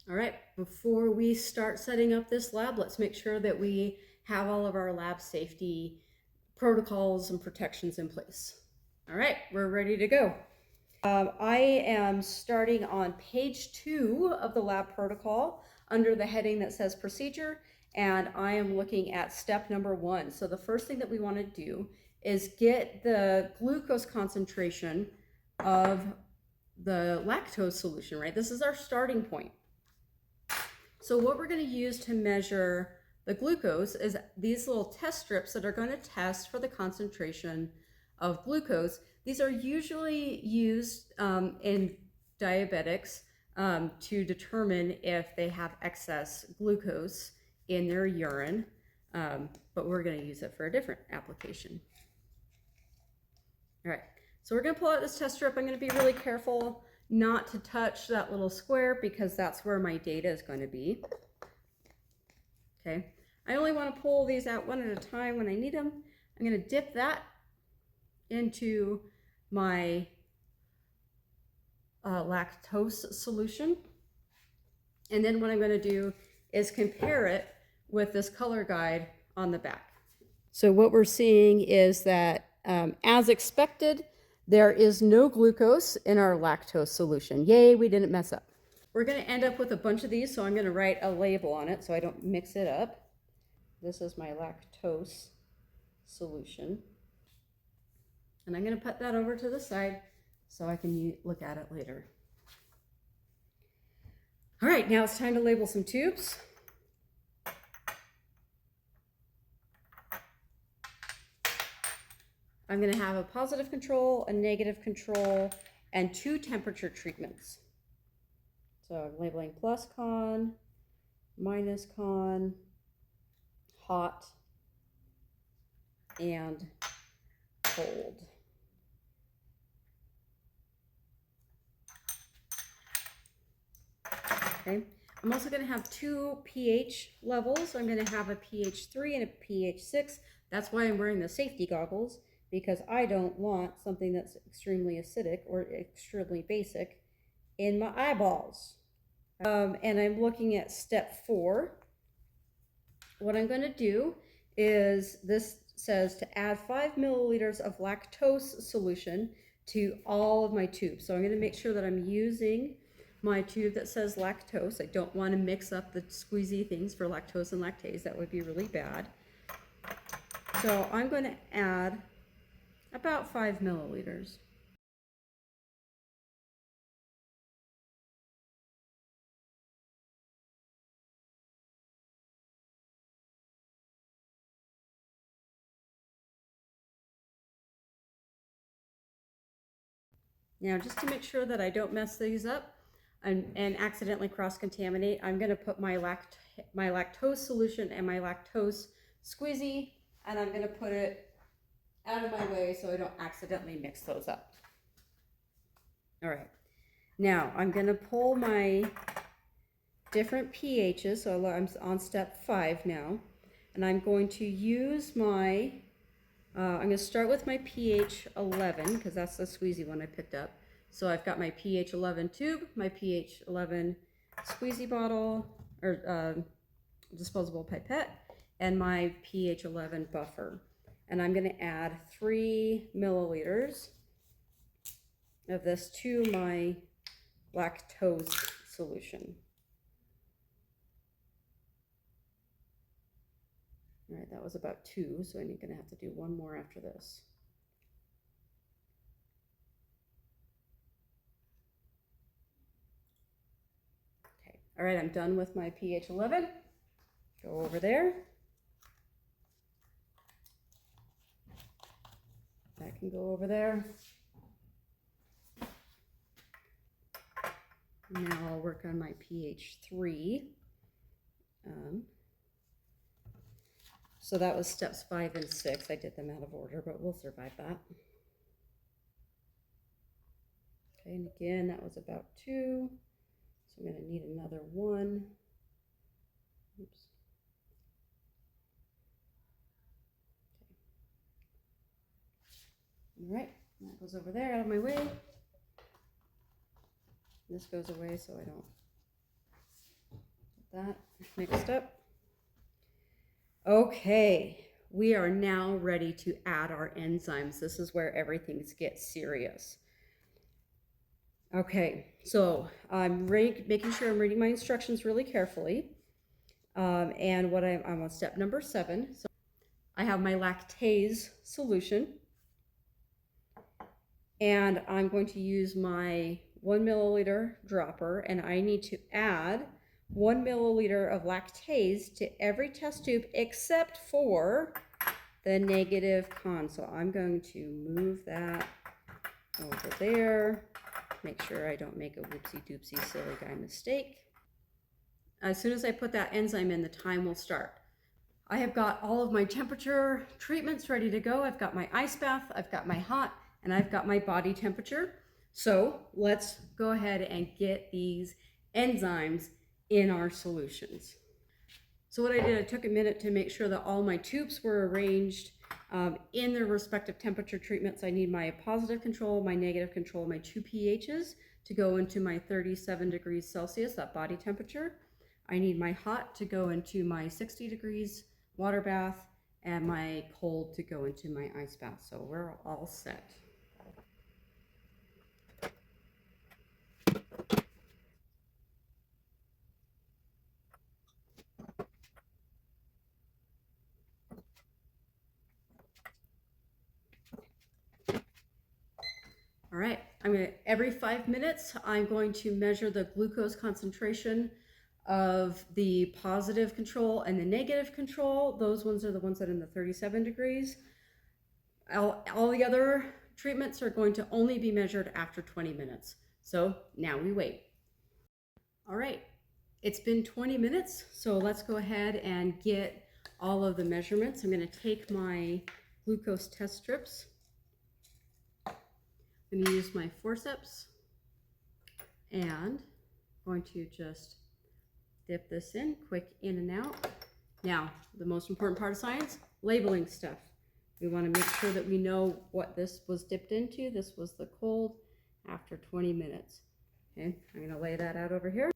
All right, before we start setting up this lab, let's make sure that we have all of our lab safety protocols and protections in place. All right, we're ready to go. I am starting on page 2 of the lab protocol under the heading that says procedure, and I am looking at step number 1. So the first thing that we want to do is get the glucose concentration of the lactose solution, right? This is our starting point. So what we're going to use to measure the glucose is these little test strips that are going to test for the concentration of glucose. These are usually used in diabetics to determine if they have excess glucose in their urine, but we're going to use it for a different application. All right, so we're going to pull out this test strip. I'm going to be really careful not to touch that little square because that's where my data is going to be. Okay, I only want to pull these out one at a time when I need them. I'm going to dip that into my lactose solution. And then what I'm going to do is compare it with this color guide on the back. So what we're seeing is that as expected, there is no glucose in our lactose solution. Yay, we didn't mess up. We're going to end up with a bunch of these, so I'm going to write a label on it so I don't mix it up. This is my lactose solution. And I'm going to put that over to the side so I can look at it later. All right, now it's time to label some tubes. I'm going to have a positive control, a negative control, and 2 temperature treatments. So I'm labeling plus con, minus con, hot, and cold. Okay. I'm also going to have 2 pH levels. So I'm going to have a pH 3 and a pH 6. That's why I'm wearing the safety goggles, because I don't want something that's extremely acidic or extremely basic in my eyeballs. And I'm looking at step 4. What I'm going to do is, this says to add 5 milliliters of lactose solution to all of my tubes. So I'm going to make sure that I'm using my tube that says lactose. I don't want to mix up the squeezy things for lactose and lactase. That would be really bad. So I'm going to add about 5 milliliters. Now, just to make sure that I don't mess these up and accidentally cross-contaminate, I'm going to put my lactose solution and my lactose squeezy, and I'm going to put it out of my way so I don't accidentally mix those up. All right, now I'm going to pull my different pHs, so I'm on step 5 now, and I'm going to use my I'm going to start with my pH 11 because that's the squeezy one I picked up. So I've got my pH 11 tube, my pH 11 squeezy bottle or disposable pipette, and my pH 11 buffer. And I'm going to add 3 milliliters of this to my lactose solution. All right, that was about 2, so I'm going to have to do 1 more after this. Okay, all right, I'm done with my pH 11. Go over there. That can go over there. Now I'll work on my pH 3. So that was steps 5 and 6. I did them out of order, but we'll survive that. Okay, and again, that was about 2. So I'm going to need another 1. Oops. Okay. All right, that goes over there, out of my way. This goes away so I don't that mixed up. Okay, we are now ready to add our enzymes. This is where everything gets serious. Okay, so I'm making sure I'm reading my instructions really carefully. And what I'm on step number 7. So I have my lactase solution, and I'm going to use my 1 milliliter dropper, and I need to add 1 milliliter of lactase to every test tube except for the negative con. So I'm going to move that over there. Make sure I don't make a whoopsie doopsie silly guy mistake. As soon as I put that enzyme in, the time will start. I have got all of my temperature treatments ready to go. I've got my ice bath, I've got my hot, and I've got my body temperature. So let's go ahead and get these enzymes in our solutions. So what I did, I took a minute to make sure that all my tubes were arranged in their respective temperature treatments. I need my positive control, my negative control, my 2 pHs to go into my 37 degrees Celsius, that body temperature. I need my hot to go into my 60 degrees water bath, and my cold to go into my ice bath. So we're all set. All right, every 5 minutes, I'm going to measure the glucose concentration of the positive control and the negative control. Those ones are the ones that are in the 37 degrees. All the other treatments are going to only be measured after 20 minutes. So now we wait. All right, it's been 20 minutes, so let's go ahead and get all of the measurements. I'm going to take my glucose test strips. I'm going to use my forceps and I'm going to just dip this in, quick in and out. Now, the most important part of science, labeling stuff. We want to make sure that we know what this was dipped into. This was the cold after 20 minutes. Okay, I'm going to lay that out over here.